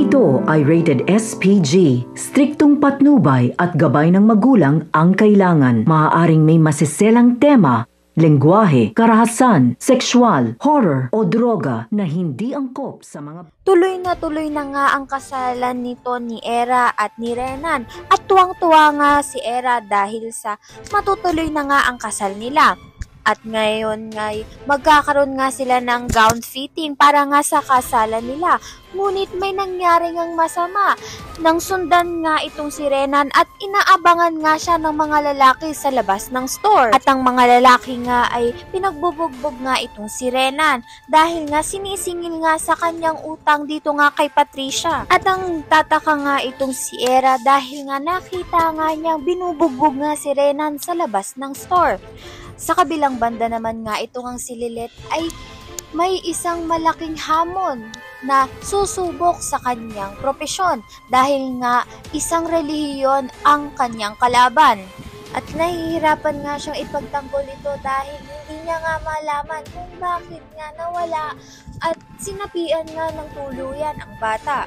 Ito ay rated SPG. Striktong patnubay at gabay ng magulang ang kailangan. Maaaring may masiselang tema, lengguwahe, karahasan, sexual, horror o droga na hindi angkop sa mga... Tuloy na nga ang kasalan nito ni Era at ni Renan at tuwang-tuwa nga si Era dahil sa matutuloy na nga ang kasal nila. At ngayon nga magkakaroon nga sila ng gown fitting para nga sa kasalan nila. Ngunit may nangyari ngang masama. Nang sundan nga itong si Renan at inaabangan nga siya ng mga lalaki sa labas ng store. At ang mga lalaki nga ay pinagbubugbog nga itong si Renan dahil nga sinisingil nga sa kanyang utang dito nga kay Patricia. At ang tataka nga itong si Era dahil nga nakita nga niyang binubugbog nga si Renan sa labas ng store. Sa kabilang banda naman nga itong ang si Lilith ay may isang malaking hamon na susubok sa kanyang propesyon dahil nga isang relihiyon ang kanyang kalaban. At nahihirapan nga siyang ipagtanggol ito dahil hindi niya nga malaman kung bakit nga nawala at sinapian nga ng tuluyan ang bata.